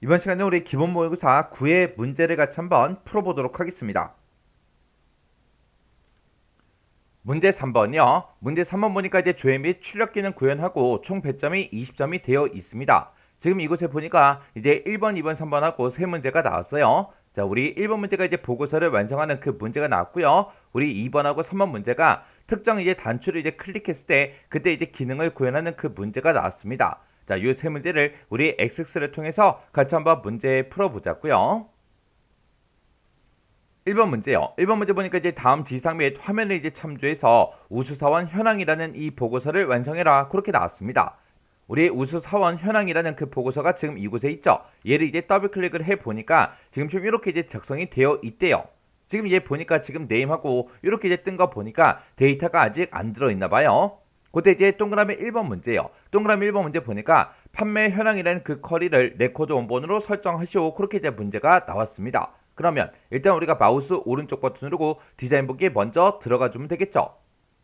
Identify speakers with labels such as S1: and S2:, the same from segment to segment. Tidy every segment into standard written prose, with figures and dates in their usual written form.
S1: 이번 시간에 우리 기본 모의고사 9의 문제를 같이 한번 풀어보도록 하겠습니다. 문제 3번이요. 문제 3번 보니까 이제 조회 및 출력 기능 구현하고 총 배점이 20점이 되어 있습니다. 지금 이곳에 보니까 이제 1번, 2번, 3번하고 세 문제가 나왔어요. 자, 우리 1번 문제가 이제 보고서를 완성하는 그 문제가 나왔고요. 우리 2번하고 3번 문제가 특정 이제 단추를 이제 클릭했을 때 그때 이제 기능을 구현하는 그 문제가 나왔습니다. 자, 이 세 문제를 우리 XX를 통해서 같이 한번 문제 풀어보자고요. 1번 문제요. 1번 문제 보니까 이제 다음 지상 및 화면을 이제 참조해서 우수사원 현황이라는 이 보고서를 완성해라. 그렇게 나왔습니다. 우리 우수사원 현황이라는 그 보고서가 지금 이곳에 있죠. 얘를 이제 더블 클릭을 해 보니까 지금 좀 이렇게 이제 작성이 되어 있대요. 지금 얘 보니까 지금 네임하고 이렇게 이제 뜬 거 보니까 데이터가 아직 안 들어 있나 봐요. 그때 이제 동그라미 1번 문제요. 동그라미 1번 문제 보니까 판매 현황이라는 그 쿼리를 레코드 원본으로 설정하시오. 그렇게 이제 문제가 나왔습니다. 그러면 일단 우리가 마우스 오른쪽 버튼 누르고 디자인 보기에 먼저 들어가 주면 되겠죠.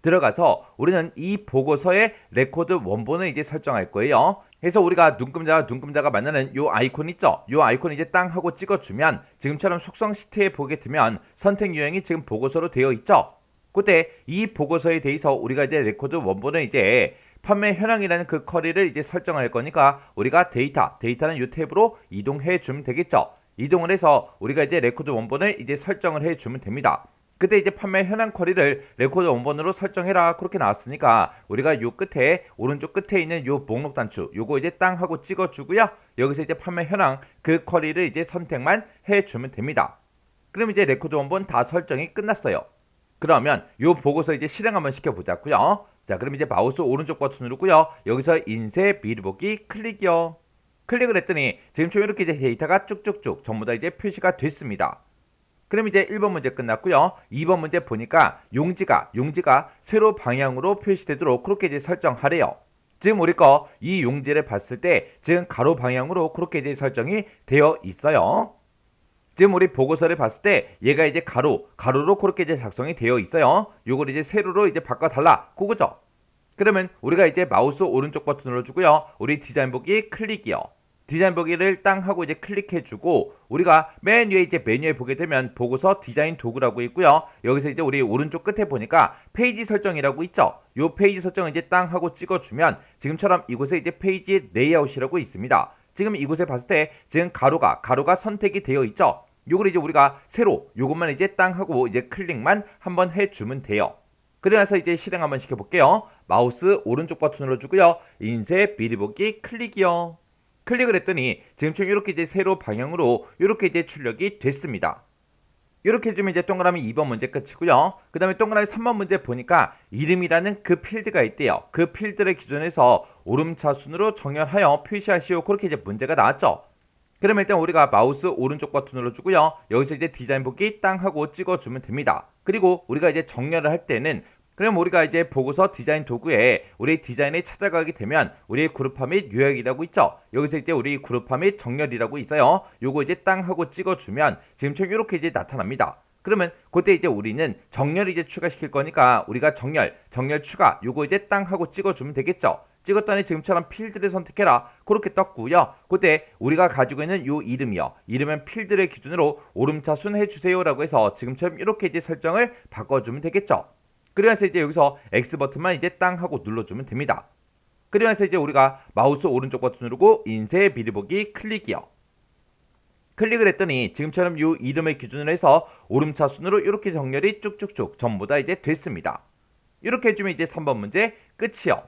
S1: 들어가서 우리는 이 보고서의 레코드 원본을 이제 설정할 거예요. 그래서 우리가 눈금자가 만나는 요 아이콘 있죠? 요 아이콘 이제 땅 하고 찍어주면 지금처럼 속성 시트에 보게 되면 선택 유형이 지금 보고서로 되어 있죠? 그때 이 보고서에 대해서 우리가 이제 레코드 원본을 이제 판매 현황이라는 그 쿼리를 이제 설정할 거니까 우리가 데이터는 이 탭으로 이동해 주면 되겠죠. 이동을 해서 우리가 이제 레코드 원본을 이제 설정을 해 주면 됩니다. 그때 이제 판매 현황 쿼리를 레코드 원본으로 설정해라 그렇게 나왔으니까 우리가 요 끝에 오른쪽 끝에 있는 요 목록 단추 요거 이제 땅 하고 찍어 주고요. 여기서 이제 판매 현황 그 쿼리를 이제 선택만 해 주면 됩니다. 그럼 이제 레코드 원본 다 설정이 끝났어요. 그러면 요 보고서 이제 실행 한번 시켜보자고요. 자, 그럼 이제 마우스 오른쪽 버튼 누르고요. 여기서 인쇄 미리 보기 클릭이요. 클릭을 했더니 지금처럼 이렇게 이제 데이터가 쭉쭉쭉 전부 다 이제 표시가 됐습니다. 그럼 이제 1번 문제 끝났고요. 2번 문제 보니까 용지가 세로 방향으로 표시되도록 그렇게 이제 설정하래요. 지금 우리 거 이 용지를 봤을 때 지금 가로 방향으로 그렇게 이제 설정이 되어 있어요. 지금 우리 보고서를 봤을 때 얘가 이제 가로로 그렇게 이제 작성이 되어 있어요. 요걸 이제 세로로 이제 바꿔달라. 그거죠? 그러면 우리가 이제 마우스 오른쪽 버튼 눌러주고요. 우리 디자인 보기 클릭이요. 디자인 보기를 땅 하고 이제 클릭해주고 우리가 맨 위에 이제 메뉴에 보게 되면 보고서 디자인 도구라고 있고요. 여기서 이제 우리 오른쪽 끝에 보니까 페이지 설정이라고 있죠. 요 페이지 설정을 이제 땅 하고 찍어주면 지금처럼 이곳에 이제 페이지 레이아웃이라고 있습니다. 지금 이곳에 봤을 때 지금 가로가 선택이 되어 있죠. 요걸 이제 우리가 세로 요것만 이제 땅 하고 이제 클릭만 한번 해주면 돼요. 그래서 이제 실행 한번 시켜볼게요. 마우스 오른쪽 버튼 눌러주고요. 인쇄 미리 보기 클릭이요. 클릭을 했더니 지금처럼 이렇게 이제 세로 방향으로 이렇게 이제 출력이 됐습니다. 이렇게 해주면 이제 동그라미 2번 문제 끝이고요. 그 다음에 동그라미 3번 문제 보니까 이름이라는 그 필드가 있대요. 그 필드를 기준해서 오름차순으로 정렬하여 표시하시오. 그렇게 이제 문제가 나왔죠. 그러면 일단 우리가 마우스 오른쪽 버튼 눌러주고요. 여기서 이제 디자인 보기 땅 하고 찍어주면 됩니다. 그리고 우리가 이제 정렬을 할 때는 그럼 우리가 이제 보고서 디자인 도구에 우리 디자인에 찾아가게 되면 우리 그룹화 및 요약이라고 있죠. 여기서 이제 우리 그룹화 및 정렬이라고 있어요. 요거 이제 땅 하고 찍어주면 지금처럼 이렇게 이제 나타납니다. 그러면 그때 이제 우리는 정렬 이제 추가시킬 거니까 우리가 정렬 추가 요거 이제 땅 하고 찍어주면 되겠죠. 찍었더니 지금처럼 필드를 선택해라 그렇게 떴고요. 그때 우리가 가지고 있는 요 이름이요. 이름은 필드를 기준으로 오름차순 해주세요 라고 해서 지금처럼 이렇게 이제 설정을 바꿔주면 되겠죠. 그래서 이제 여기서 X 버튼만 이제 땅 하고 눌러주면 됩니다. 그래서 이제 우리가 마우스 오른쪽 버튼 누르고 인쇄 미리 보기 클릭이요. 클릭을 했더니 지금처럼 이 이름을 기준으로 해서 오름차 순으로 이렇게 정렬이 쭉쭉쭉 전부 다 이제 됐습니다. 이렇게 해주면 이제 3번 문제 끝이요.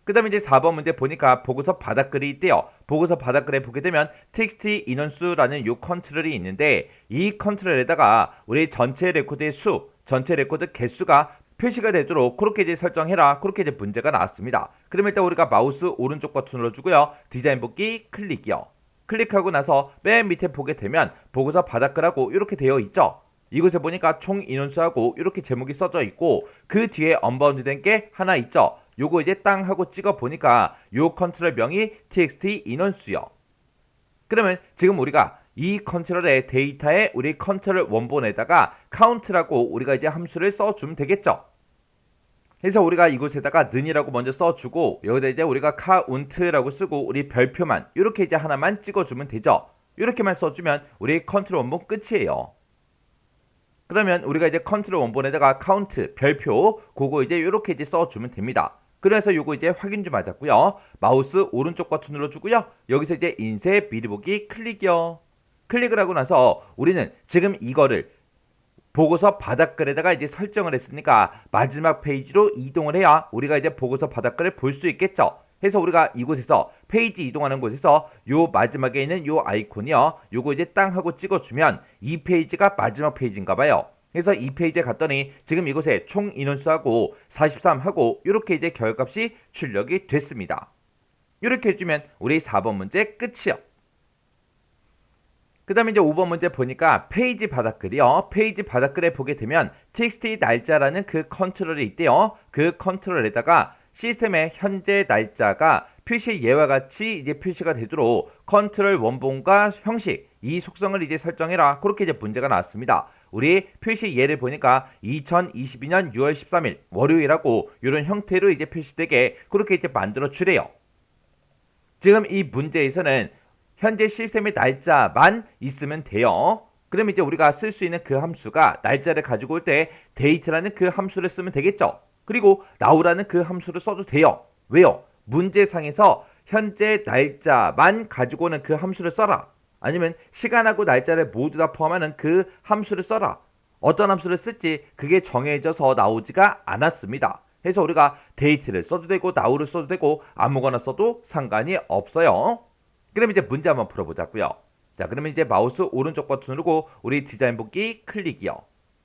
S1: 그 다음에 이제 4번 문제 보니까 보고서 바닥글이 있대요. 보고서 바닥글에 보게 되면 txt 인원수라는 요 컨트롤이 있는데 이 컨트롤에다가 우리 전체 레코드의 전체 레코드 개수가 표시가 되도록 그렇게 이제 설정해라. 그렇게 이제 문제가 나왔습니다. 그러면 일단 우리가 마우스 오른쪽 버튼 눌러주고요. 디자인 보기 클릭이요. 클릭하고 나서 맨 밑에 보게 되면 보고서 바닥글하고 이렇게 되어 있죠. 이곳에 보니까 총 인원수하고 이렇게 제목이 써져 있고 그 뒤에 언바운드 된 게 하나 있죠. 요거 이제 땅 하고 찍어 보니까 요 컨트롤 명이 txt 인원수요. 그러면 지금 우리가 이 컨트롤의 데이터에 우리 컨트롤 원본에다가 count라고 우리가 이제 함수를 써주면 되겠죠. 그래서 우리가 이곳에다가 는이라고 먼저 써주고 여기다 이제 우리가 count라고 쓰고 우리 별표만 이렇게 이제 하나만 찍어주면 되죠. 이렇게만 써주면 우리 컨트롤 원본 끝이에요. 그러면 우리가 이제 컨트롤 원본에다가 카운트, 별표, 그거 이제 이렇게 이제 써주면 됩니다. 그래서 요거 이제 확인 좀 하자고요. 마우스 오른쪽 버튼 눌러주고요. 여기서 이제 인쇄 미리 보기 클릭이요. 클릭을 하고 나서 우리는 지금 이거를 보고서 바닥글에다가 이제 설정을 했으니까 마지막 페이지로 이동을 해야 우리가 이제 보고서 바닥글을 볼 수 있겠죠. 해서 우리가 이곳에서 페이지 이동하는 곳에서 요 마지막에 있는 요 아이콘이요. 요거 이제 땅 하고 찍어주면 이 페이지가 마지막 페이지인가 봐요. 그래서 이 페이지에 갔더니 지금 이곳에 총 인원수하고 43하고 이렇게 이제 결값이 출력이 됐습니다. 이렇게 해주면 우리 4번 문제 끝이요. 그 다음에 이제 5번 문제 보니까 페이지 바닥글이요. 페이지 바닥글에 보게 되면 txt 날짜라는 그 컨트롤이 있대요. 그 컨트롤에다가 시스템의 현재 날짜가 표시 예와 같이 이제 표시가 되도록 컨트롤 원본과 형식 이 속성을 이제 설정해라. 그렇게 이제 문제가 나왔습니다. 우리 표시 예를 보니까 2022년 6월 13일 월요일하고 이런 형태로 이제 표시되게 그렇게 이제 만들어 주래요. 지금 이 문제에서는 현재 시스템의 날짜만 있으면 돼요. 그럼 이제 우리가 쓸 수 있는 그 함수가 날짜를 가지고 올 때 date라는 그 함수를 쓰면 되겠죠. 그리고 now라는 그 함수를 써도 돼요. 왜요? 문제상에서 현재 날짜만 가지고 오는 그 함수를 써라. 아니면 시간하고 날짜를 모두 다 포함하는 그 함수를 써라. 어떤 함수를 쓸지 그게 정해져서 나오지가 않았습니다. 그래서 우리가 date를 써도 되고 now를 써도 되고 아무거나 써도 상관이 없어요. 그럼 이제 문제 한번 풀어보자고요. 자, 그러면 이제 마우스 오른쪽 버튼 누르고 우리 디자인 복귀 클릭이요.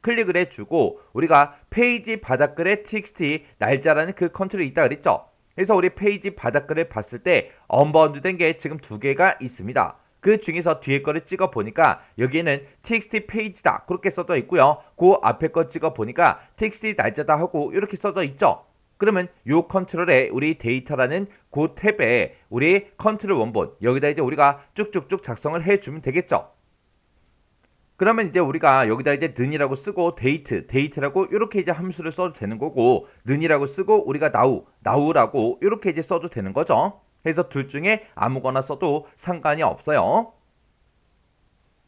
S1: 클릭을 해주고 우리가 페이지 바닥글에 txt 날짜라는 그 컨트롤이 있다 그랬죠. 그래서 우리 페이지 바닥글을 봤을 때 언바운드 된 게 지금 2개가 있습니다. 그 중에서 뒤에 거를 찍어 보니까 여기에는 txt 페이지다 그렇게 써져 있고요. 그 앞에 거 찍어 보니까 txt 날짜다 하고 이렇게 써져 있죠. 그러면 요 컨트롤에 우리 데이터라는 그 탭에 우리 컨트롤 원본 여기다 이제 우리가 쭉쭉쭉 작성을 해주면 되겠죠. 그러면 이제 우리가 여기다 이제 는이라고 쓰고 데이트라고 이렇게 이제 함수를 써도 되는 거고 는이라고 쓰고 우리가 now라고 이렇게 이제 써도 되는 거죠. 그래서 둘 중에 아무거나 써도 상관이 없어요.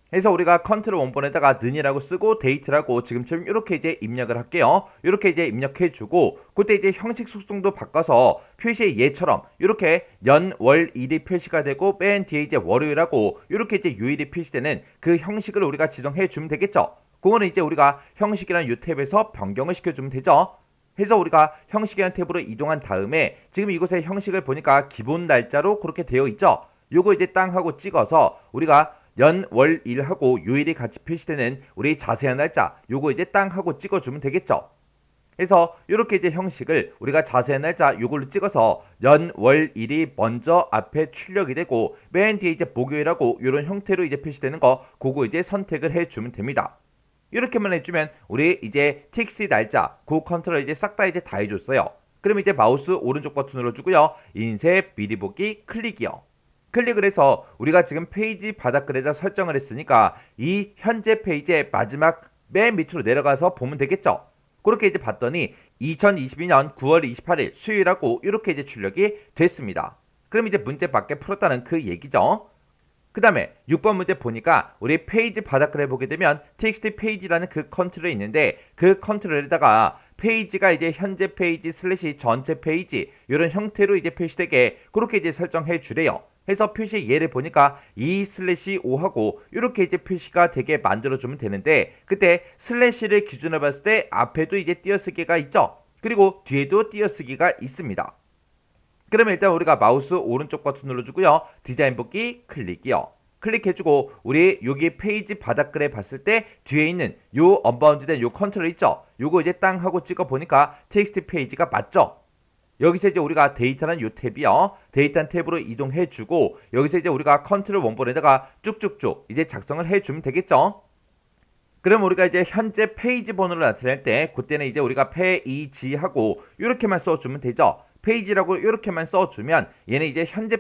S1: 그래서 우리가 컨트롤 원본에다가 는이라고 쓰고 데이트라고 지금처럼 이렇게 이제 입력을 할게요. 이렇게 이제 입력해주고 그때 이제 형식 속성도 바꿔서 표시의 예처럼 이렇게 연, 월, 일이 표시가 되고 맨 뒤에 이제 월요일하고 이렇게 이제 요일이 표시되는 그 형식을 우리가 지정해주면 되겠죠. 그거는 이제 우리가 형식이라는 이 탭에서 변경을 시켜주면 되죠. 해서 우리가 형식이라는 탭으로 이동한 다음에 지금 이곳에 형식을 보니까 기본 날짜로 그렇게 되어 있죠. 요거 이제 땅 하고 찍어서 우리가 연, 월, 일하고 요일이 같이 표시되는 우리 자세한 날짜 요거 이제 땅 하고 찍어주면 되겠죠. 그래서 이렇게 이제 형식을 우리가 자세한 날짜 요걸로 찍어서 연, 월, 일이 먼저 앞에 출력이 되고 맨 뒤에 이제 목요일하고 이런 형태로 이제 표시되는 거 그거 이제 선택을 해주면 됩니다. 이렇게만 해주면 우리 이제 txt 날짜 그 컨트롤 이제 싹 다 이제 다 해줬어요. 그럼 이제 마우스 오른쪽 버튼 눌러주고요. 인쇄 미리 보기 클릭이요. 클릭을 해서 우리가 지금 페이지 바닥글에다 설정을 했으니까 이 현재 페이지의 마지막 맨 밑으로 내려가서 보면 되겠죠. 그렇게 이제 봤더니 2022년 9월 28일 수요일하고 이렇게 이제 출력이 됐습니다. 그럼 이제 문제 밖에 풀었다는 그 얘기죠. 그 다음에 6번 문제 보니까 우리 페이지 바닥글에 보게 되면 txt 페이지라는 그 컨트롤이 있는데 그 컨트롤에다가 페이지가 이제 현재 페이지 슬래시 전체 페이지 이런 형태로 이제 표시되게 그렇게 이제 설정해 주래요. 해서 표시 예를 보니까 2/5하고 이렇게 이제 표시가 되게 만들어주면 되는데 그때 슬래시를 기준으로 봤을 때 앞에도 이제 띄어쓰기가 있죠. 그리고 뒤에도 띄어쓰기가 있습니다. 그러면 일단 우리가 마우스 오른쪽 버튼 눌러주고요. 디자인 복귀 클릭이요. 클릭해주고 우리 여기 페이지 바닥글에 봤을 때 뒤에 있는 요 언바운드된 요 컨트롤 있죠. 요거 이제 땅 하고 찍어 보니까 텍스트 페이지가 맞죠. 여기서 이제 우리가 데이터는 요 탭이요. 데이터는 탭으로 이동해주고 여기서 이제 우리가 컨트롤 원본에다가 쭉쭉쭉 이제 작성을 해주면 되겠죠. 그럼 우리가 이제 현재 페이지 번호를 나타낼 때 그때는 이제 우리가 페이지하고 이렇게만 써주면 되죠. 페이지라고 이렇게만 써주면 얘는 이제 현재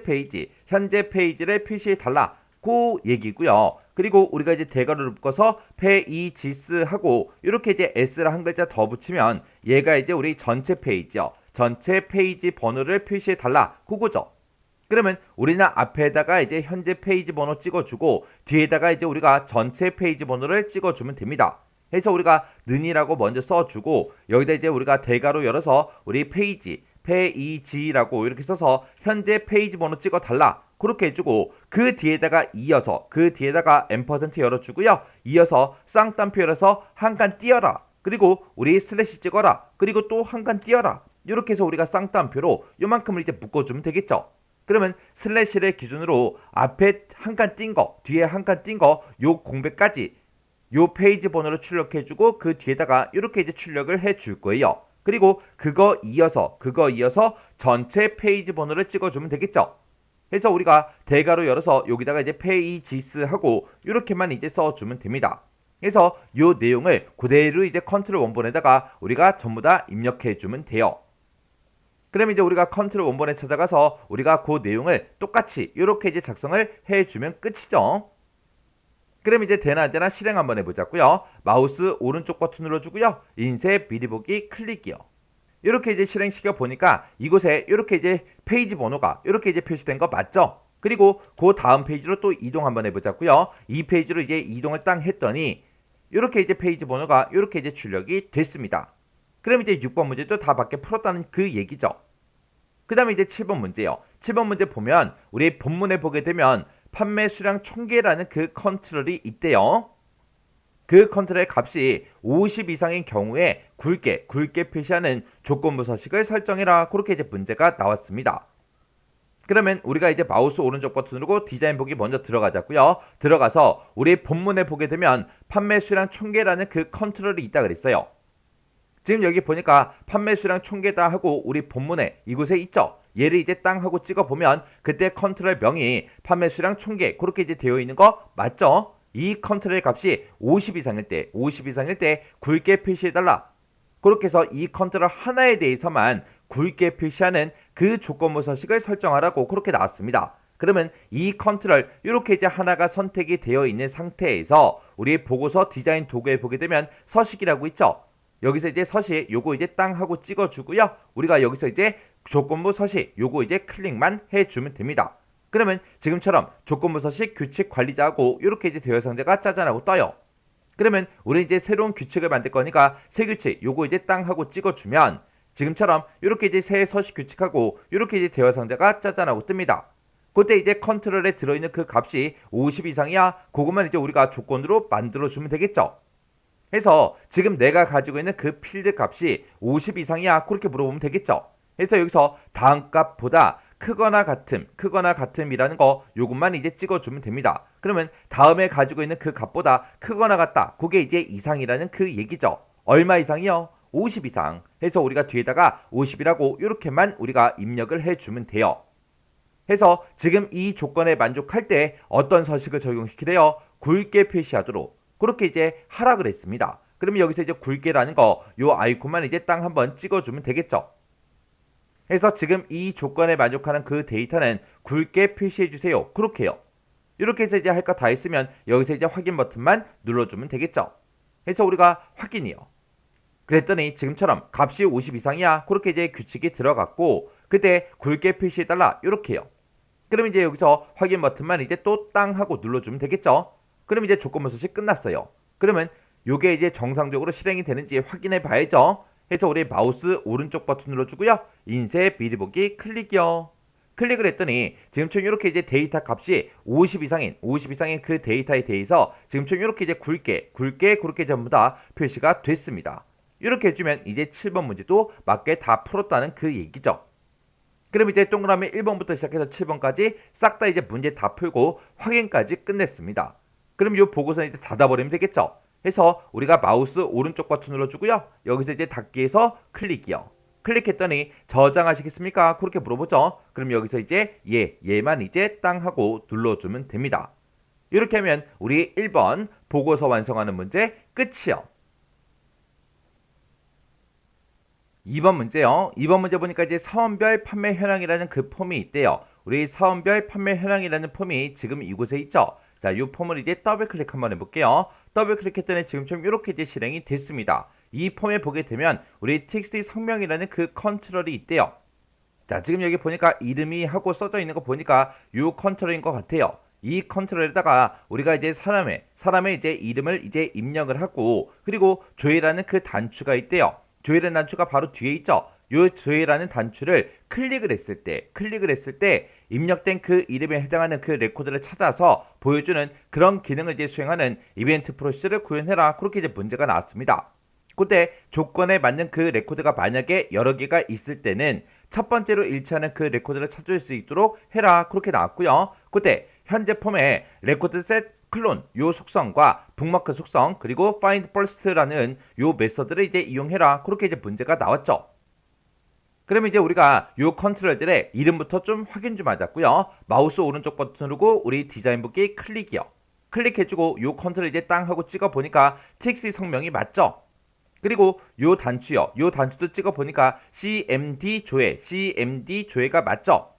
S1: 페이지를 표시해달라 그 얘기고요. 그리고 우리가 이제 대괄호를 묶어서 페이지스하고 이렇게 이제 s를 한 글자 더 붙이면 얘가 이제 우리 전체 페이지요. 전체 페이지 번호를 표시해달라 그거죠. 그러면 우리는 앞에다가 이제 현재 페이지 번호 찍어주고 뒤에다가 이제 우리가 전체 페이지 번호를 찍어주면 됩니다. 해서 우리가 는이라고 먼저 써주고 여기다 이제 우리가 대괄호 열어서 우리 페이지라고 이렇게 써서 현재 페이지 번호 찍어달라 그렇게 해주고 그 뒤에다가 이어서 그 뒤에다가 앰퍼센트 열어주고요. 이어서 쌍따옴표 열어서 한 칸 띄어라. 그리고 우리 슬래시 찍어라. 그리고 또 한 칸 띄어라. 이렇게 해서 우리가 쌍따옴표로 요만큼을 이제 묶어주면 되겠죠. 그러면 슬래시를 기준으로 앞에 한 칸 띈 거, 뒤에 한 칸 띈 거, 요 공백까지 요 페이지 번호를 출력해주고 그 뒤에다가 이렇게 이제 출력을 해줄 거예요. 그리고 그거 이어서 전체 페이지 번호를 찍어주면 되겠죠. 해서 우리가 대괄호 열어서 여기다가 이제 페이지스 하고 이렇게만 이제 써주면 됩니다. 그래서 요 내용을 그대로 이제 컨트롤 원본에다가 우리가 전부 다 입력해주면 돼요. 그럼 이제 우리가 컨트롤 원본에 찾아가서 우리가 그 내용을 똑같이 이렇게 이제 작성을 해주면 끝이죠. 그럼 이제 되나 안 되나 실행 한번 해보자고요. 마우스 오른쪽 버튼 눌러주고요. 인쇄 미리 보기 클릭이요. 이렇게 이제 실행시켜 보니까 이곳에 이렇게 이제 페이지 번호가 이렇게 이제 표시된 거 맞죠? 그리고 그 다음 페이지로 또 이동 한번 해보자고요. 이 페이지로 이제 이동을 땅 했더니 이렇게 이제 페이지 번호가 이렇게 이제 출력이 됐습니다. 그럼 이제 6번 문제도 다 밖에 풀었다는 그 얘기죠. 그 다음에 이제 7번 문제요. 7번 문제 보면 우리 본문에 보게 되면 판매 수량 총계라는 그 컨트롤이 있대요. 그 컨트롤의 값이 50 이상인 경우에 굵게 표시하는 조건부 서식을 설정해라. 그렇게 이제 문제가 나왔습니다. 그러면 우리가 이제 마우스 오른쪽 버튼 누르고 디자인 보기 먼저 들어가자고요. 들어가서 우리 본문에 보게 되면 판매 수량 총계라는 그 컨트롤이 있다 그랬어요. 지금 여기 보니까 판매 수량 총계다 하고 우리 본문에 이곳에 있죠. 얘를 이제 땅 하고 찍어보면 그때 컨트롤 명이 판매 수량 총계 그렇게 이제 되어 있는 거 맞죠? 이 컨트롤의 값이 50 이상일 때 굵게 표시해달라. 그렇게 해서 이 컨트롤 하나에 대해서만 굵게 표시하는 그 조건부 서식을 설정하라고 그렇게 나왔습니다. 그러면 이 컨트롤 이렇게 이제 하나가 선택이 되어 있는 상태에서 우리 보고서 디자인 도구에 보게 되면 서식이라고 있죠. 여기서 이제 서식 요거 이제 땅 하고 찍어주고요. 우리가 여기서 이제 조건부 서식 요거 이제 클릭만 해주면 됩니다. 그러면 지금처럼 조건부 서식 규칙 관리자하고 이렇게 이제 대여 상자가 짜잔하고 떠요. 그러면 우리 이제 새로운 규칙을 만들 거니까 새 규칙 요거 이제 땅 하고 찍어주면 지금처럼 이렇게 이제 새 서식 규칙하고 이렇게 이제 대여 상자가 짜잔하고 뜹니다. 그때 이제 컨트롤에 들어있는 그 값이 50 이상이야. 그것만 이제 우리가 조건으로 만들어주면 되겠죠. 해서 지금 내가 가지고 있는 그 필드 값이 50 이상이야. 그렇게 물어보면 되겠죠. 해서 여기서 다음 값보다 크거나 같음이라는 거 요것만 이제 찍어주면 됩니다. 그러면 다음에 가지고 있는 그 값보다 크거나 같다. 그게 이제 이상이라는 그 얘기죠. 얼마 이상이요? 50 이상. 해서 우리가 뒤에다가 50이라고 이렇게만 우리가 입력을 해주면 돼요. 해서 지금 이 조건에 만족할 때 어떤 서식을 적용시키래요? 굵게 표시하도록 그렇게 이제 하라 그랬습니다. 그러면 여기서 이제 굵게라는 거 요 아이콘만 이제 땅 한번 찍어주면 되겠죠. 해서 지금 이 조건에 만족하는 그 데이터는 굵게 표시해 주세요. 그렇게요. 이렇게 해서 이제 할 거 다 했으면 여기서 이제 확인 버튼만 눌러주면 되겠죠. 해서 우리가 확인이요. 그랬더니 지금처럼 값이 50 이상이야. 그렇게 이제 규칙이 들어갔고 그때 굵게 표시해달라. 이렇게요. 그럼 이제 여기서 확인 버튼만 이제 또 땅 하고 눌러주면 되겠죠. 그럼 이제 조건부 서식 끝났어요. 그러면 요게 이제 정상적으로 실행이 되는지 확인해 봐야죠. 해서 우리 마우스 오른쪽 버튼 눌러주고요. 인쇄 미리 보기 클릭이요. 클릭을 했더니 지금처럼 이렇게 이제 데이터 값이 50 이상인 그 데이터에 대해서 지금처럼 이렇게 이제 굵게 그렇게 전부 다 표시가 됐습니다. 이렇게 해주면 이제 7번 문제도 맞게 다 풀었다는 그 얘기죠. 그럼 이제 동그라미 1번부터 시작해서 7번까지 싹 다 이제 문제 다 풀고 확인까지 끝냈습니다. 그럼 이 보고서는 이제 닫아버리면 되겠죠. 해서 우리가 마우스 오른쪽 버튼 눌러주고요. 여기서 이제 닫기에서 클릭이요. 클릭했더니 저장하시겠습니까? 그렇게 물어보죠. 그럼 여기서 이제 얘만 이제 땅 하고 눌러주면 됩니다. 이렇게 하면 우리 1번 보고서 완성하는 문제 끝이요. 2번 문제요. 2번 문제 보니까 이제 사원별 판매 현황이라는 그 폼이 있대요. 우리 사원별 판매 현황이라는 폼이 지금 이곳에 있죠. 자, 이 폼을 이제 더블 클릭 한번 해볼게요. 더블 클릭했더니 지금처럼 이렇게 이제 실행이 됐습니다. 이 폼에 보게 되면 우리 txt 성명이라는 그 컨트롤이 있대요. 자, 지금 여기 보니까 이름이 하고 써져 있는 거 보니까 요 컨트롤인 것 같아요. 이 컨트롤에다가 우리가 이제 사람의 이제 이름을 이제 입력을 하고, 그리고 조회라는 그 단추가 있대요. 조회라는 단추가 바로 뒤에 있죠. 요 조회라는 단추를 클릭을 했을 때 입력된 그 이름에 해당하는 그 레코드를 찾아서 보여주는 그런 기능을 이제 수행하는 이벤트 프로시저를 구현해라. 그렇게 이제 문제가 나왔습니다. 그때 조건에 맞는 그 레코드가 만약에 여러 개가 있을 때는 첫 번째로 일치하는 그 레코드를 찾을 수 있도록 해라. 그렇게 나왔고요. 그때 현재 폼에 레코드 셋 클론 요 속성과 북마크 속성, 그리고 find first라는 요 메서드를 이제 이용해라. 그렇게 이제 문제가 나왔죠. 그러면 이제 우리가 요 컨트롤들의 이름부터 좀 확인 좀 하자고요. 마우스 오른쪽 버튼 누르고 우리 디자인 북기 클릭이요. 클릭해주고 요 컨트롤 이제 땅 하고 찍어 보니까 TXT 성명이 맞죠? 그리고 요 단추요. 요 단추도 찍어 보니까 CMD 조회가 맞죠?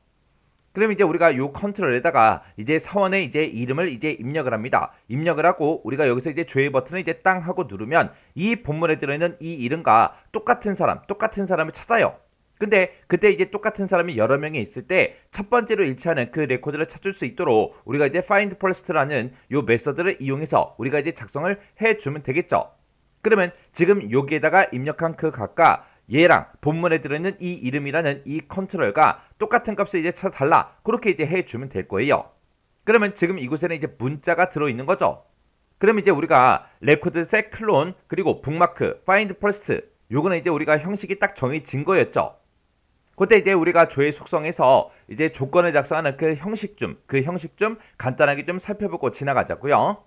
S1: 그럼 이제 우리가 요 컨트롤에다가 이제 사원의 이제 이름을 이제 입력을 합니다. 입력을 하고 우리가 여기서 이제 조회 버튼을 이제 땅 하고 누르면 이 본문에 들어있는 이 이름과 똑같은 사람을 찾아요. 근데 그때 이제 똑같은 사람이 여러 명이 있을 때 첫 번째로 일치하는 그 레코드를 찾을 수 있도록 우리가 이제 find first라는 요 메서드를 이용해서 우리가 이제 작성을 해주면 되겠죠. 그러면 지금 여기에다가 입력한 그 값과 얘랑 본문에 들어있는 이 이름이라는 이 컨트롤과 똑같은 값을 이제 찾아달라. 그렇게 이제 해주면 될 거예요. 그러면 지금 이곳에는 이제 문자가 들어있는 거죠. 그럼 이제 우리가 레코드 셋 클론 그리고 북마크 find first 요거는 이제 우리가 형식이 딱 정해진 거였죠. 그때 이제 우리가 조회 속성에서 이제 조건을 작성하는 그 형식 좀 간단하게 좀 살펴보고 지나가자고요.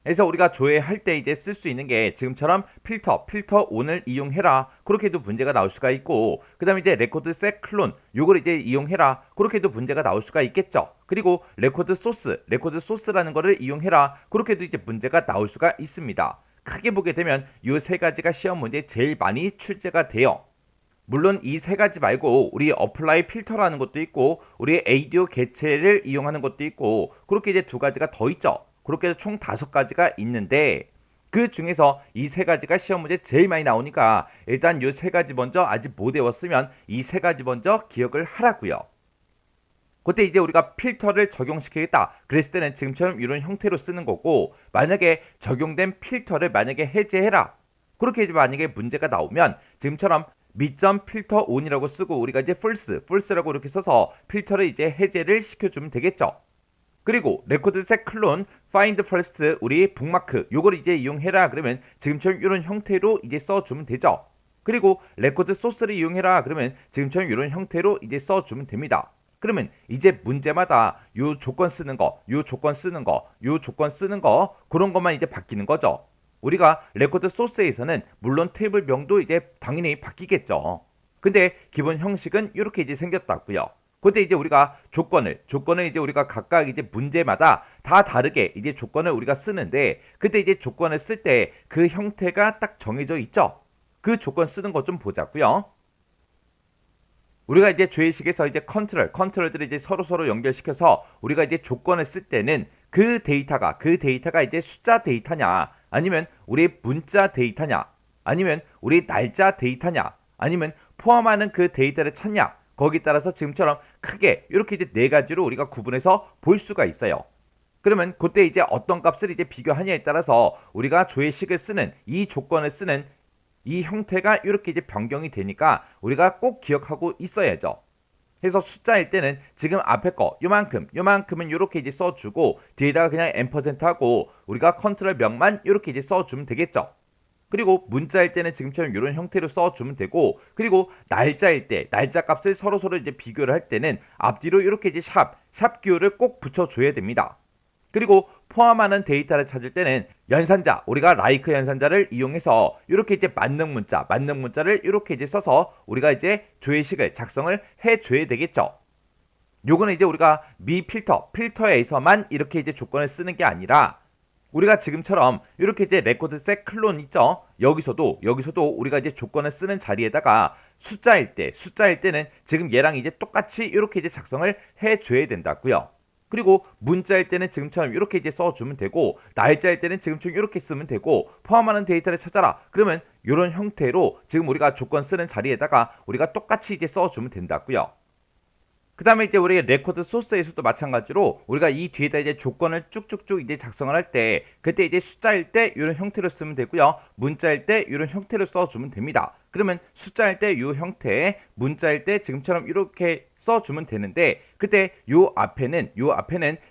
S1: 그래서 우리가 조회할 때 이제 쓸 수 있는 게 지금처럼 필터 온을 이용해라. 그렇게도 문제가 나올 수가 있고, 그 다음에 이제 레코드 셋 클론 요걸 이제 이용해라. 그렇게도 문제가 나올 수가 있겠죠. 그리고 레코드 소스라는 거를 이용해라. 그렇게도 이제 문제가 나올 수가 있습니다. 크게 보게 되면 이 세 가지가 시험 문제에 제일 많이 출제가 돼요. 물론 이 세 가지 말고 우리 어플라이 필터라는 것도 있고, 우리 에이디오 개체를 이용하는 것도 있고, 그렇게 이제 두 가지가 더 있죠. 그렇게 해서 총 5가지가 있는데 그 중에서 이 세 가지가 시험 문제 제일 많이 나오니까 일단 이 세 가지 먼저 아직 못 외웠으면 이 세 가지 먼저 기억을 하라고요. 그때 이제 우리가 필터를 적용시키겠다 그랬을 때는 지금처럼 이런 형태로 쓰는 거고, 만약에 적용된 필터를 만약에 해제해라 그렇게 이제 만약에 문제가 나오면 지금처럼 미점 필터 온이라고 쓰고 우리가 이제 false라고 이렇게 써서 필터를 이제 해제를 시켜주면 되겠죠. 그리고 레코드 셋 클론 find first 우리 북마크 요걸 이제 이용해라 그러면 지금처럼 이런 형태로 이제 써주면 되죠. 그리고 레코드 소스를 이용해라 그러면 지금처럼 이런 형태로 이제 써주면 됩니다. 그러면 이제 문제마다 요 조건 쓰는 거 그런 것만 이제 바뀌는 거죠. 우리가 레코드 소스에서는 물론 테이블명도 이제 당연히 바뀌겠죠. 근데 기본 형식은 이렇게 이제 생겼다고요. 그때 이제 우리가 조건을 이제 우리가 각각 이제 문제마다 다 다르게 이제 조건을 우리가 쓰는데, 그때 이제 조건을 쓸 때 그 형태가 딱 정해져 있죠. 그 조건 쓰는 것 좀 보자고요. 우리가 이제 조회식에서 이제 컨트롤들을 이제 서로 연결시켜서 우리가 이제 조건을 쓸 때는 그 데이터가 이제 숫자 데이터냐, 아니면 우리 문자 데이터냐, 아니면 우리 날짜 데이터냐, 아니면 포함하는 그 데이터를 찾냐, 거기에 따라서 지금처럼 크게 이렇게 이제 4가지로 우리가 구분해서 볼 수가 있어요. 그러면 그때 이제 어떤 값을 이제 비교하냐에 따라서 우리가 조회식을 쓰는 이 조건을 쓰는 이 형태가 이렇게 이제 변경이 되니까 우리가 꼭 기억하고 있어야죠. 그래서 숫자일 때는 지금 앞에 거 요만큼은 이렇게 이제 써주고 뒤에다가 그냥 앰퍼센트 하고 우리가 컨트롤 명만 이렇게 이제 써주면 되겠죠. 그리고 문자일 때는 지금처럼 이런 형태로 써주면 되고, 그리고 날짜일 때 날짜 값을 서로 이제 비교를 할 때는 앞뒤로 이렇게 이제 샵 기호를 꼭 붙여줘야 됩니다. 그리고 포함하는 데이터를 찾을 때는 연산자, 우리가 like 연산자를 이용해서 이렇게 이제 맞는 문자를 이렇게 이제 써서 우리가 이제 조회식을 작성을 해줘야 되겠죠. 요거는 이제 우리가 필터에서만 이렇게 이제 조건을 쓰는 게 아니라 우리가 지금처럼 이렇게 이제 레코드 셋 클론 있죠. 여기서도 우리가 이제 조건을 쓰는 자리에다가 숫자일 때는 지금 얘랑 이제 똑같이 이렇게 이제 작성을 해줘야 된다고요. 그리고 문자일 때는 지금처럼 이렇게 이제 써주면 되고, 날짜일 때는 지금처럼 이렇게 쓰면 되고, 포함하는 데이터를 찾아라. 그러면 이런 형태로 지금 우리가 조건 쓰는 자리에다가 우리가 똑같이 이제 써주면 된다고요. 그 다음에 이제 우리 레코드 소스에서도 마찬가지로 우리가 이 뒤에다 이제 조건을 쭉쭉쭉 이제 작성을 할 때, 그때 이제 숫자일 때 이런 형태로 쓰면 되고요. 문자일 때 이런 형태로 써주면 됩니다. 그러면 숫자일 때 이 형태, 문자일 때 지금처럼 이렇게 써주면 되는데, 그때 요 앞에는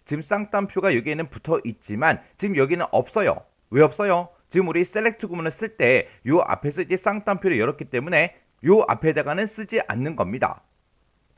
S1: 지금 쌍따옴표가 여기에는 붙어 있지만 지금 여기는 없어요. 왜 없어요? 지금 우리 셀렉트 구문을 쓸 때 요 앞에서 이제 쌍따옴표를 열었기 때문에 요 앞에다가는 쓰지 않는 겁니다.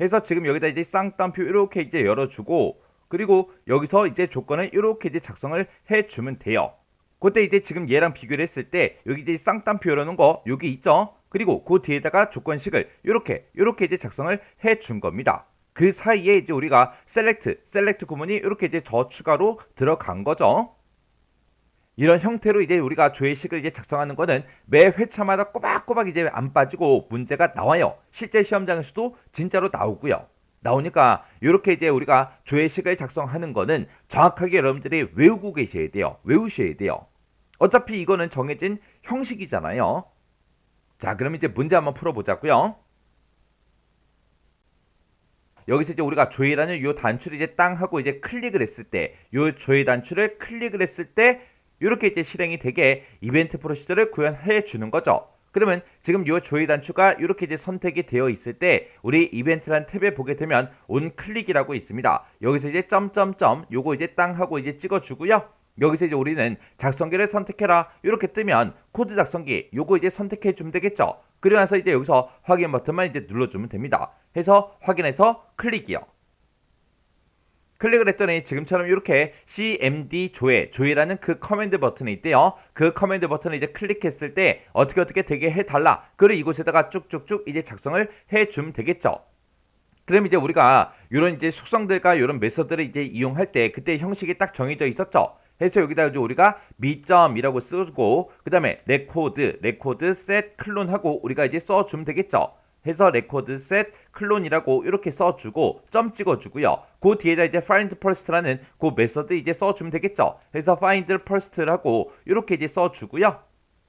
S1: 해서 지금 여기다 이제 쌍따옴표 이렇게 이제 열어주고, 그리고 여기서 이제 조건을 이렇게 이제 작성을 해주면 돼요. 그때 이제 지금 얘랑 비교를 했을 때 여기 이제 쌍따옴표 열어놓은 거 여기 있죠. 그리고 그 뒤에다가 조건식을 이렇게 이제 작성을 해준 겁니다. 그 사이에 이제 우리가 셀렉트 구문이 이렇게 이제 더 추가로 들어간 거죠. 이런 형태로 이제 우리가 조회식을 이제 작성하는 거는 매 회차마다 꼬박꼬박 이제 안 빠지고 문제가 나와요. 실제 시험장에서도 진짜로 나오고요. 나오니까 이렇게 이제 우리가 조회식을 작성하는 거는 정확하게 여러분들이 외우고 계셔야 돼요. 외우셔야 돼요. 어차피 이거는 정해진 형식이잖아요. 자, 그럼 이제 문제 한번 풀어보자고요. 여기서 이제 우리가 조회라는 요 단추를 이제 땅 하고 이제 클릭을 했을 때, 요 조회 단추를 클릭을 했을 때 이렇게 이제 실행이 되게 이벤트 프로시저를 구현해 주는 거죠. 그러면 지금 이 조회 단추가 이렇게 이제 선택이 되어 있을 때 우리 이벤트란 탭에 보게 되면 온 클릭이라고 있습니다. 여기서 이제 점점점 요거 이제 땅 하고 이제 찍어주고요. 여기서 이제 우리는 작성기를 선택해라 이렇게 뜨면 코드 작성기 요거 이제 선택해 주면 되겠죠. 그리고 나서 이제 여기서 확인 버튼만 이제 눌러주면 됩니다. 해서 확인해서 클릭이요. 클릭을 했더니 지금처럼 이렇게 cmd 조회라는 그 커맨드 버튼이 있대요. 그 커맨드 버튼을 이제 클릭했을 때 어떻게 되게 해달라. 그리고 이곳에다가 쭉쭉쭉 이제 작성을 해주면 되겠죠. 그럼 이제 우리가 이런 이제 속성들과 이런 메서드를 이제 이용할 때 그때 형식이 딱 정해져 있었죠. 해서 여기다 이제 우리가 미점이라고 쓰고, 그 다음에 레코드 셋 클론하고 우리가 이제 써주면 되겠죠. 해서 레코드 셋 클론이라고 이렇게 써주고 점 찍어주고요. 그 뒤에다 이제 find first라는 그 메서드 이제 써주면 되겠죠. 해서 find first라고 이렇게 이제 써주고요.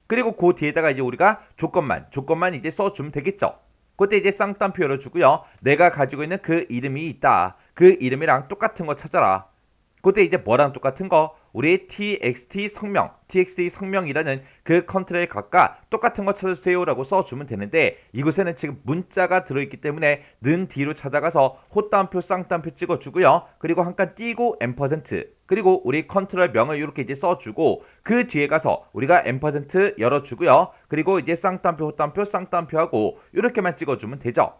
S1: 그리고 그 뒤에다가 이제 우리가 조건만 이제 써주면 되겠죠. 그때 이제 쌍따옴표 열어주고요. 내가 가지고 있는 그 이름이 있다. 그 이름이랑 똑같은 거 찾아라. 그때 이제 뭐랑 똑같은 거? 우리 txt 성명이라는 그 컨트롤 값과 똑같은 거 찾아주세요라고 써주면 되는데, 이곳에는 지금 문자가 들어있기 때문에 는 뒤로 찾아가서 호따옴표 쌍따옴표 찍어주고요. 그리고 한 칸 띄고 앰퍼센트, 그리고 우리 컨트롤 명을 이렇게 이제 써주고, 그 뒤에 가서 우리가 앰퍼센트 열어주고요. 그리고 이제 쌍따옴표 호따옴표 쌍따옴표 하고 이렇게만 찍어주면 되죠.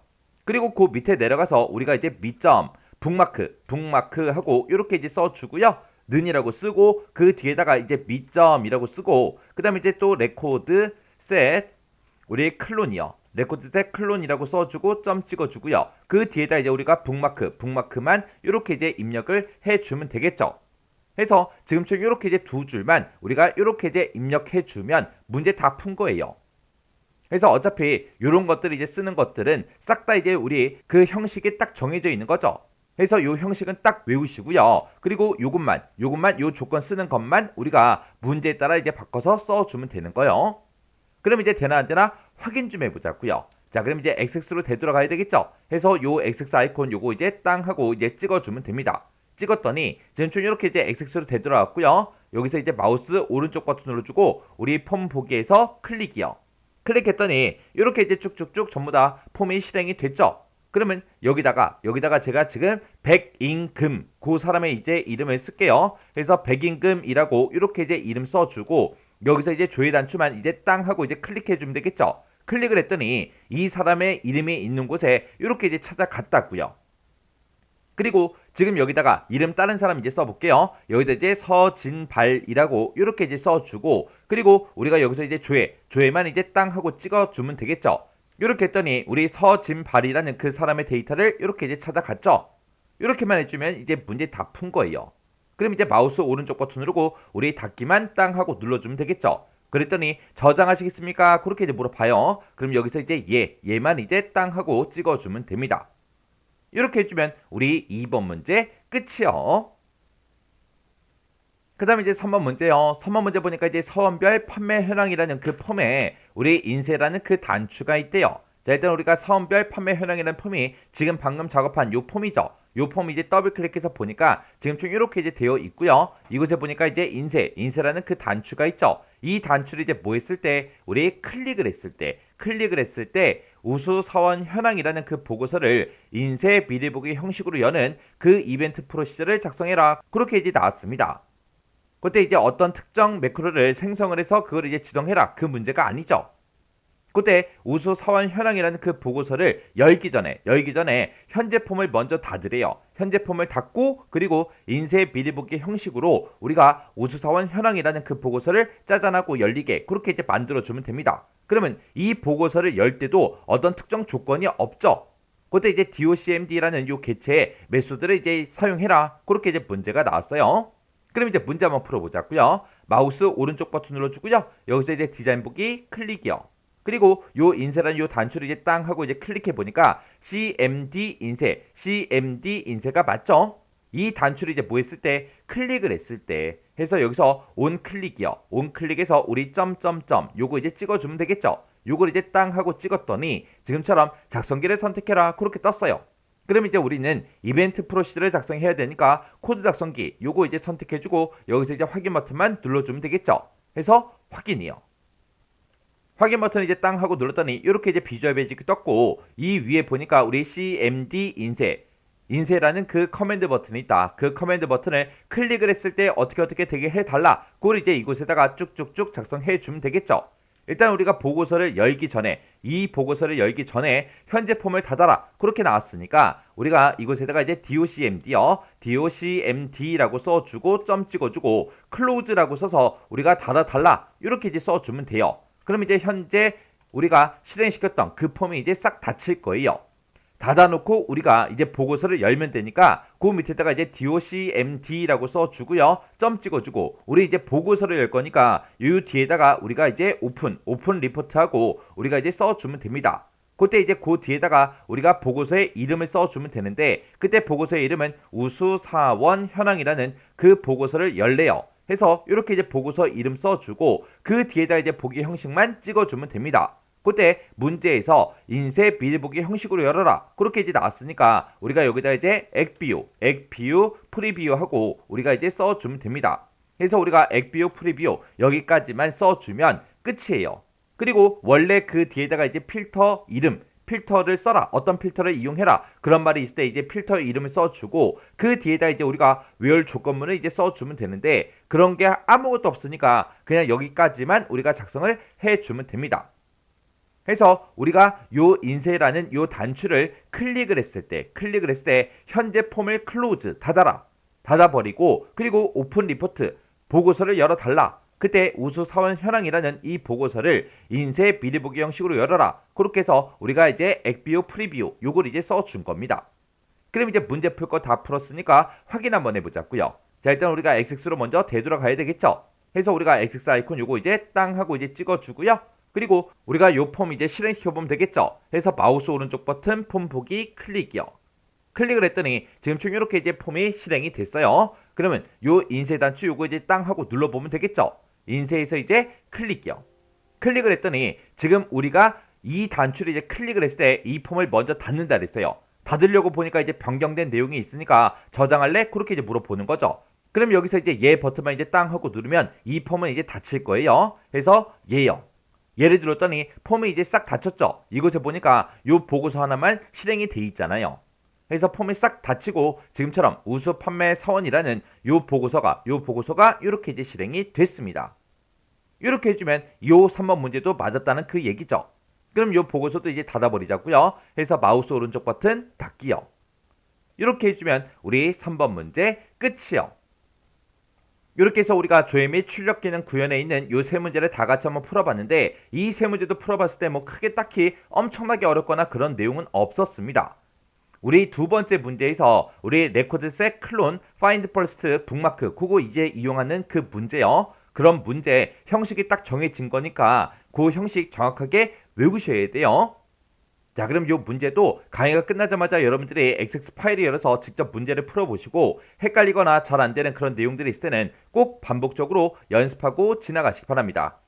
S1: 그리고 그 밑에 내려가서 우리가 이제 미점 북마크 하고 이렇게 이제 써주고요. 는이라고 쓰고 그 뒤에다가 이제 미점이라고 쓰고, 그 다음에 이제 또 레코드 셋 우리 클론이요. 레코드 셋 클론이라고 써주고 점 찍어주고요. 그 뒤에다 이제 우리가 북마크만 이렇게 이제 입력을 해주면 되겠죠. 해서 지금처럼 이렇게 이제 두 줄만 우리가 이렇게 이제 입력해주면 문제 다 푼 거예요. 그래서 어차피 이런 것들 이제 쓰는 것들은 싹 다 이제 우리 그 형식이 딱 정해져 있는 거죠. 그래서 요 형식은 딱 외우시고요. 그리고 요것만 요 조건 쓰는 것만 우리가 문제에 따라 이제 바꿔서 써주면 되는 거예요. 그럼 이제 되나 안 되나 확인 좀 해보자고요. 자, 그럼 이제 XX로 되돌아가야 되겠죠. 해서 요 XX 아이콘 요거 이제 땅 하고 이제 찍어주면 됩니다. 찍었더니 지금 이렇게 이제 XX로 되돌아왔고요. 여기서 이제 마우스 오른쪽 버튼 눌러주고 우리 폼 보기에서 클릭이요. 클릭했더니 이렇게 이제 쭉쭉쭉 전부 다 폼이 실행이 됐죠. 그러면 여기다가 제가 지금 백임금 그 사람의 이제 이름을 쓸게요. 그래서 백임금이라고 이렇게 이제 이름 써주고, 여기서 이제 조회 단추만 이제 땅 하고 이제 클릭해주면 되겠죠. 클릭을 했더니 이 사람의 이름이 있는 곳에 이렇게 이제 찾아갔다고요. 그리고 지금 여기다가 이름 다른 사람 이제 써볼게요. 여기다 이제 서진발이라고 이렇게 이제 써주고, 그리고 우리가 여기서 이제 조회만 이제 땅 하고 찍어주면 되겠죠. 이렇게 했더니 우리 서진발이라는 그 사람의 데이터를 이렇게 이제 찾아갔죠. 이렇게만 해주면 이제 문제 다 푼 거예요. 그럼 이제 마우스 오른쪽 버튼 누르고 우리 닫기만 땅 하고 눌러주면 되겠죠. 그랬더니 저장하시겠습니까? 그렇게 이제 물어봐요. 그럼 여기서 이제 얘만 이제 땅 하고 찍어주면 됩니다. 이렇게 해주면 우리 2번 문제 끝이요. 그 다음에 이제 3번 문제요. 3번 문제 보니까 이제 사원별 판매 현황이라는 그 폼에 우리 인쇄라는 그 단추가 있대요. 자, 일단 우리가 사원별 판매 현황이라는 폼이 지금 방금 작업한 요 폼이죠. 요 폼 이제 더블 클릭해서 보니까 지금 좀 이렇게 이제 되어 있고요. 이곳에 보니까 이제 인쇄라는 그 단추가 있죠. 이 단추를 이제 뭐 했을 때 우리 클릭을 했을 때 우수 사원 현황이라는 그 보고서를 인쇄 미리 보기 형식으로 여는 그 이벤트 프로시저를 작성해라. 그렇게 이제 나왔습니다. 그때 이제 어떤 특정 매크로를 생성을 해서 그걸 이제 지정해라. 그 문제가 아니죠. 그때 우수 사원 현황이라는 그 보고서를 열기 전에 현재 폼을 먼저 닫으래요. 현재 폼을 닫고 그리고 인쇄 미리 보기 형식으로 우리가 우수 사원 현황이라는 그 보고서를 짜잔하고 열리게 그렇게 이제 만들어 주면 됩니다. 그러면 이 보고서를 열 때도 어떤 특정 조건이 없죠. 그때 이제 docmd라는 요 개체의 메소드를 이제 사용해라. 그렇게 이제 문제가 나왔어요. 그럼 이제 문제 한번 풀어보자고요. 마우스 오른쪽 버튼 눌러주고요. 여기서 이제 디자인 보기 클릭이요. 그리고 요 인쇄라는 요 단추를 이제 땅 하고 이제 클릭해 보니까 CMD 인쇄가 맞죠? 이 단추를 이제 뭐 했을 때 클릭을 했을 때 해서 여기서 온 클릭이요. 온 클릭해서 우리 점점점 요거 이제 찍어주면 되겠죠? 요걸 이제 땅 하고 찍었더니 지금처럼 작성기를 선택해라 그렇게 떴어요. 그럼 이제 우리는 이벤트 프로시저를 작성해야 되니까 코드 작성기 요거 이제 선택해주고 여기서 이제 확인 버튼만 눌러주면 되겠죠. 해서 확인이요. 확인 버튼 이제 땅 하고 눌렀더니 이렇게 이제 비주얼 베이직 떴고 이 위에 보니까 우리 CMD 인쇄라는 그 커맨드 버튼이 있다. 그 커맨드 버튼을 클릭을 했을 때 어떻게 되게 해달라. 그걸 이제 이곳에다가 쭉쭉쭉 작성해 주면 되겠죠. 일단 우리가 이 보고서를 열기 전에 현재 폼을 닫아라. 그렇게 나왔으니까 우리가 이곳에다가 이제 docmd라고 써주고 점 찍어주고 close라고 써서 우리가 닫아달라. 이렇게 이제 써주면 돼요. 그럼 이제 현재 우리가 실행시켰던 그 폼이 이제 싹 닫힐 거예요. 닫아놓고 우리가 이제 보고서를 열면 되니까 그 밑에다가 이제 docmd라고 써주고요. 점 찍어주고 우리 이제 보고서를 열 거니까 이 뒤에다가 우리가 이제 오픈 리포트하고 우리가 이제 써주면 됩니다. 그때 이제 그 뒤에다가 우리가 보고서의 이름을 써주면 되는데 그때 보고서의 이름은 우수사원 현황이라는 그 보고서를 열래요. 해서 이렇게 이제 보고서 이름 써주고 그 뒤에다 이제 보기 형식만 찍어주면 됩니다. 그때 문제에서 인쇄 미리 보기 형식으로 열어라. 그렇게 이제 나왔으니까 우리가 여기다 이제 액뷰, 프리뷰 하고 우리가 이제 써주면 됩니다. 그래서 우리가 액뷰, 프리뷰 여기까지만 써주면 끝이에요. 그리고 원래 그 뒤에다가 이제 필터를 써라. 어떤 필터를 이용해라. 그런 말이 있을 때 이제 필터 이름을 써주고 그 뒤에다 이제 우리가 외울 조건문을 이제 써주면 되는데 그런 게 아무것도 없으니까 그냥 여기까지만 우리가 작성을 해주면 됩니다. 해서 우리가 요 인쇄라는 요 단추를 클릭을 했을 때 현재 폼을 클로즈 닫아버리고 그리고 오픈 리포트 보고서를 열어달라. 그때 우수 사원 현황이라는 이 보고서를 인쇄 미리 보기 형식으로 열어라. 그렇게 해서 우리가 이제 액뷰 프리뷰 요걸 이제 써준 겁니다. 그럼 이제 문제 풀 거 다 풀었으니까 확인 한번 해보자고요. 자, 일단 우리가 XX로 먼저 되돌아가야 되겠죠. 해서 우리가 XX 아이콘 요거 이제 땅 하고 이제 찍어주고요. 그리고 우리가 요 폼 이제 실행시켜보면 되겠죠. 해서 마우스 오른쪽 버튼 폼 보기 클릭이요. 클릭을 했더니 지금 총 이렇게 이제 폼이 실행이 됐어요. 그러면 요 인쇄 단추 요거 이제 땅 하고 눌러보면 되겠죠. 인쇄에서 이제 클릭이요. 클릭을 했더니 지금 우리가 이 단추를 이제 클릭을 했을 때 이 폼을 먼저 닫는다 그랬어요. 닫으려고 보니까 이제 변경된 내용이 있으니까 저장할래? 그렇게 이제 물어보는 거죠. 그럼 여기서 이제 얘 버튼만 이제 땅 하고 누르면 이 폼은 이제 닫힐 거예요. 그래서 얘요. 얘를 눌렀더니 폼이 이제 싹 닫혔죠. 이곳에 보니까 요 보고서 하나만 실행이 돼 있잖아요. 그래서 폼이 싹 닫히고 지금처럼 우수 판매 사원이라는 요 보고서가 이렇게 이제 실행이 됐습니다. 이렇게 해주면 요 3번 문제도 맞았다는 그 얘기죠. 그럼 요 보고서도 이제 닫아버리자고요. 해서 마우스 오른쪽 버튼 닫기요. 이렇게 해주면 우리 3번 문제 끝이요. 이렇게 해서 우리가 조회 및 출력 기능 구현에 있는 요 세 문제를 다 같이 한번 풀어봤는데 이 세 문제도 풀어봤을 때 뭐 크게 딱히 엄청나게 어렵거나 그런 내용은 없었습니다. 우리 두 번째 문제에서 우리 레코드셋 클론 파인드 퍼스트 북마크 그거 이제 이용하는 그 문제요. 그런 문제 형식이 딱 정해진 거니까 그 형식 정확하게 외우셔야 돼요. 자, 그럼 이 문제도 강의가 끝나자마자 여러분들이 XX 파일을 열어서 직접 문제를 풀어보시고 헷갈리거나 잘 안 되는 그런 내용들이 있을 때는 꼭 반복적으로 연습하고 지나가시기 바랍니다.